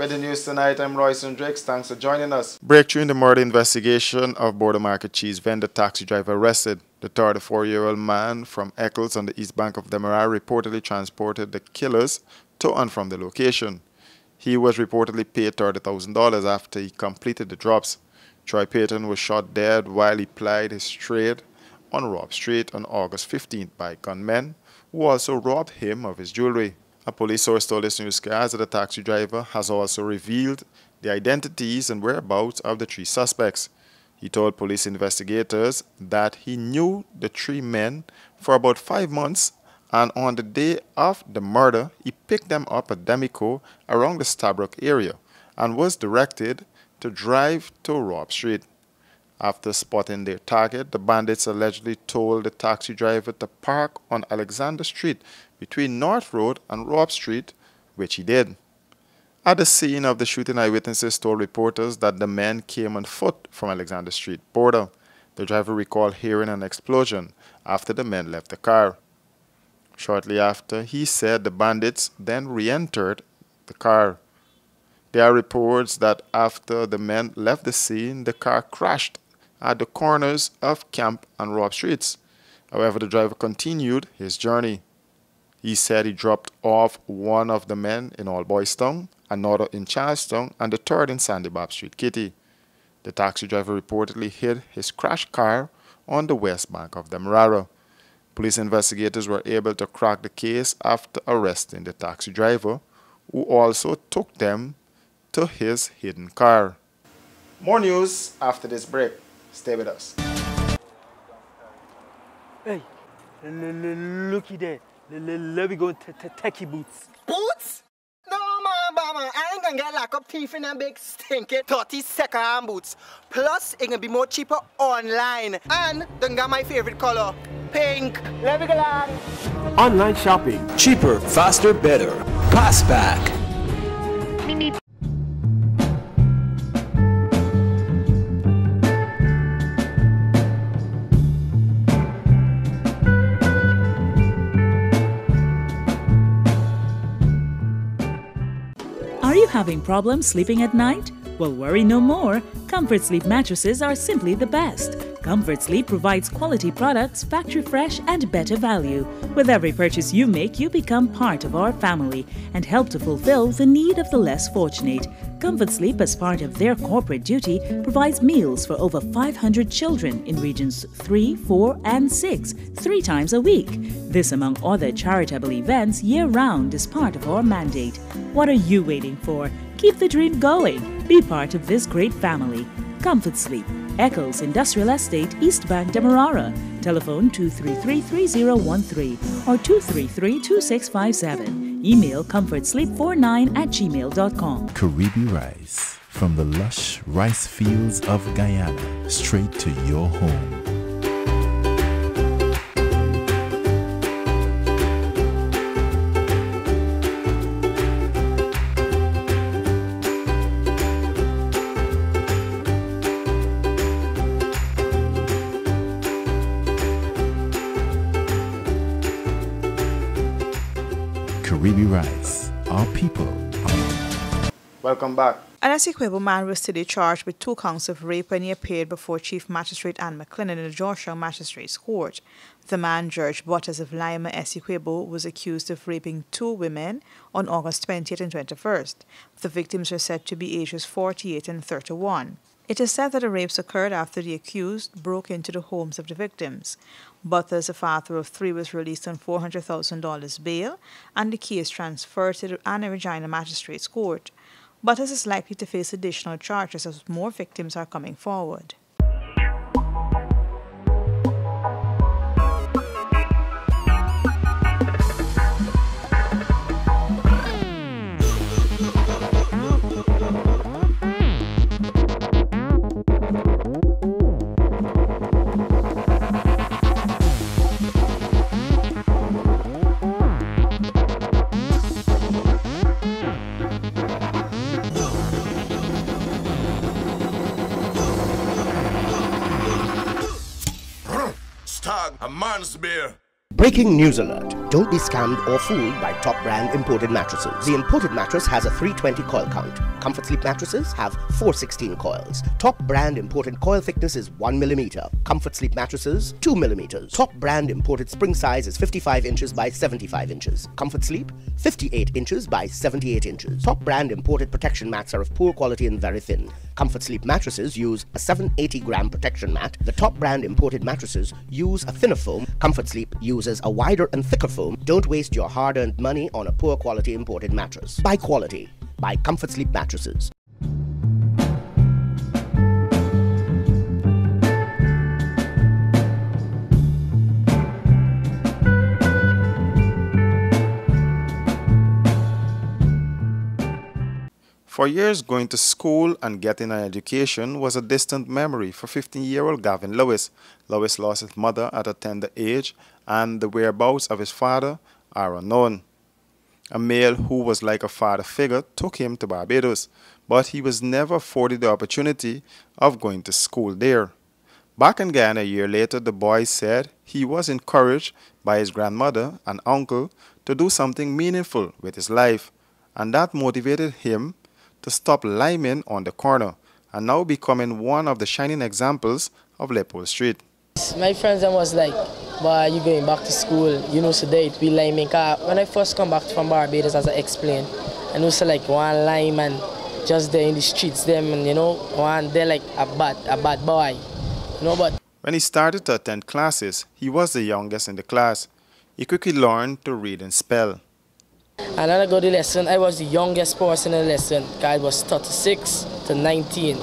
With the news tonight, I'm Royce Hendricks. Thanks for joining us. Breakthrough in the murder investigation of Border Market cheese vendor taxi driver arrested. The 34-year-old man from Eccles on the east bank of Demerara reportedly transported the killers to and from the location. He was reportedly paid $30,000 after he completed the drops. Troy Payton was shot dead while he plied his trade on Robb Street on August 15th by gunmen who also robbed him of his jewelry. A police source told this newscast that the taxi driver has also revealed the identities and whereabouts of the three suspects. He told police investigators that he knew the three men for about 5 months, and on the day of the murder, he picked them up at Demico around the Stabrook area and was directed to drive to Robb Street. After spotting their target, the bandits allegedly told the taxi driver to park on Alexander Street between North Road and Robb Street, which he did. At the scene of the shooting, eyewitnesses told reporters that the men came on foot from Alexander Street border. The driver recalled hearing an explosion after the men left the car. Shortly after, he said the bandits then re-entered the car. There are reports that after the men left the scene, the car crashed at the corners of Camp and Robb Streets. However, the driver continued his journey. He said he dropped off one of the men in All Boys Town, another in Charlestown, and the third in Sandy Bob Street, Kitty. The taxi driver reportedly hid his crashed car on the west bank of Demerara. Police investigators were able to crack the case after arresting the taxi driver, who also took them to his hidden car. More news after this break. Stay with us. Hey, looky there. Let me go techie boots. Boots? No, mama, I ain't gonna get lock up teeth in them big stinky 30-second boots. Plus, it gonna be more cheaper online. And don't got my favorite color, pink. Let me go along. Online shopping. Cheaper, faster, better. Pass back. Are you having problems sleeping at night? Well, worry no more. Comfort Sleep mattresses are simply the best. Comfort Sleep provides quality products, factory fresh and better value. With every purchase you make, you become part of our family and help to fulfill the need of the less fortunate. Comfort Sleep, as part of their corporate duty, provides meals for over 500 children in regions 3, 4 and 6, 3 times a week. This, among other charitable events, year-round is part of our mandate. What are you waiting for? Keep the dream going. Be part of this great family. Comfort Sleep, Eccles Industrial Estate, East Bank, Demerara. Telephone 233-3013 or 233-2657. Email comfortsleep49@gmail.com. Caribbean rice, from the lush rice fields of Guyana, straight to your home. Caribbean rice, our people. Welcome back. An Essequibo man was today charged with 2 counts of rape when he appeared before Chief Magistrate Anne McLennan in the Georgetown Magistrates Court. The man, George Butters of Lima, Essequibo, was accused of raping 2 women on August 20th and 21st. The victims are said to be ages 48 and 31. It is said that the rapes occurred after the accused broke into the homes of the victims. Butters, a father of 3, was released on $400,000 bail, and the case transferred to the Anna Regina Magistrates Court. Butters is likely to face additional charges as more victims are coming forward. A man's beer. Breaking news alert. Don't be scammed or fooled by top brand imported mattresses. The imported mattress has a 320 coil count. Comfort Sleep mattresses have 416 coils. Top brand imported coil thickness is 1 millimeter. Comfort Sleep mattresses, 2 millimeters. Top brand imported spring size is 55 inches by 75 inches. Comfort Sleep, 58 inches by 78 inches. Top brand imported protection mats are of poor quality and very thin. Comfort Sleep mattresses use a 780-gram protection mat. The top brand imported mattresses use a thinner foam. Comfort Sleep uses a wider and thicker foam. Don't waste your hard-earned money on a poor quality imported mattress. Buy quality. Buy Comfort Sleep mattresses. For years, going to school and getting an education was a distant memory for 15-year-old Gavin Louis. Louis lost his mother at a tender age, and the whereabouts of his father are unknown. A male who was like a father figure took him to Barbados, but he was never afforded the opportunity of going to school there. Back in Guyana a year later, the boy said he was encouraged by his grandmother and uncle to do something meaningful with his life, and that motivated him to stop liming on the corner and now becoming one of the shining examples of Leopold Street. My friends was like, "Why you going back to school? You know, so they be liming." When I first come back from Barbados, as I explained, I know so like one lime and just there in the streets, them, and you know, one they're like a bad boy, you know. But when he started to attend classes, he was the youngest in the class. He quickly learned to read and spell. And then I go to the lesson, I was the youngest person in the lesson. I was 36 to 19.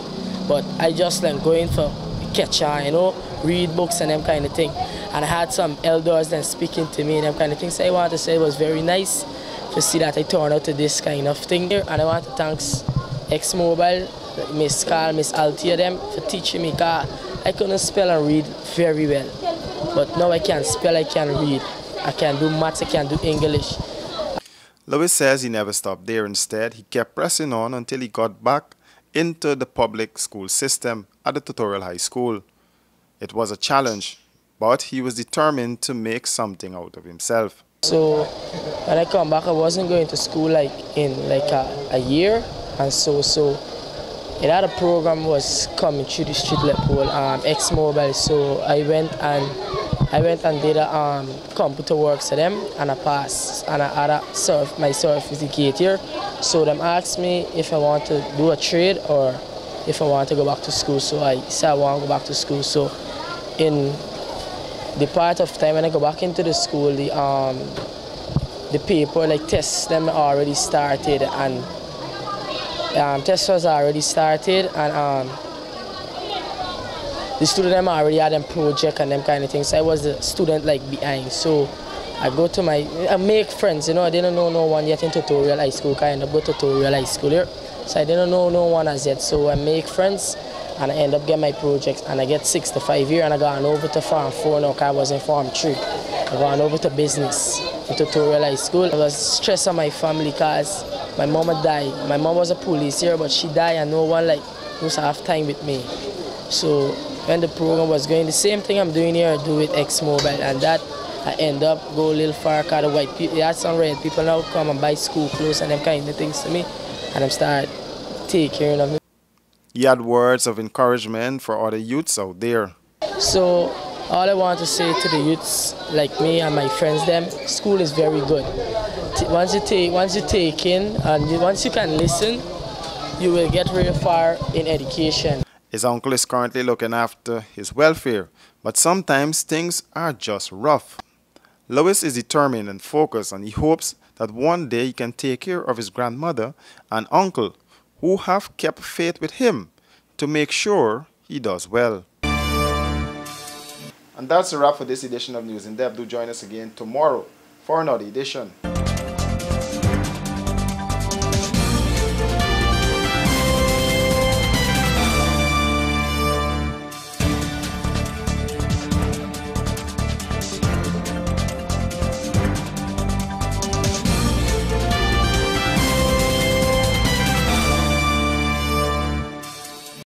But I just like going for catch on, you know, read books and them kind of thing. And I had some elders then speaking to me and them kind of things. So I want to say it was very nice to see that I turned out to this kind of thing here. And I want to thank X-Mobile, Miss Carl, Miss Altia them for teaching me, because I couldn't spell and read very well. But now I can spell, I can read. I can do maths, I can do English. Louis says he never stopped there. Instead, he kept pressing on until he got back into the public school system at the Tutorial High School. It was a challenge, but he was determined to make something out of himself. So when I come back, I wasn't going to school like in like a year, and so it had a program was coming through the street Leopold, X-Mobile. So I went and did a computer works for them, and I passed, and I had my certificate here. So them asked me if I want to do a trade or if I want to go back to school. So I said I want to go back to school. So in the part of time when I go back into the school, the paper like tests them already started, and tests was already started, and the student them already had them project and them kind of things. So I was the student like behind. So I go to I make friends, you know. I didn't know no one yet in Tutorial High School, kind of go to Tutorial High School here. So I didn't know no one as yet. So I make friends and I end up getting my projects, and I get 6 to 5 years, and I got over to Farm 4 now, because I was in Farm 3. I got over to business in Tutorial High School. I was stressed on my family because my mom had died. My mom was a police here, but she died and no one like used to have time with me. So when the program was going, the same thing I'm doing here, I do with X-Mobile, and that I end up go a little far, because the white people, had some red people now come and buy school clothes and them kind of things to me, and I'm start taking care of me. He had words of encouragement for other youths out there. So all I want to say to the youths like me and my friends them, school is very good. Once you take in and once you can listen, you will get very far in education. His uncle is currently looking after his welfare, but sometimes things are just rough. Louis is determined and focused, and he hopes that one day he can take care of his grandmother and uncle, who have kept faith with him to make sure he does well. And that's a wrap for this edition of News in Depth. Do join us again tomorrow for another edition.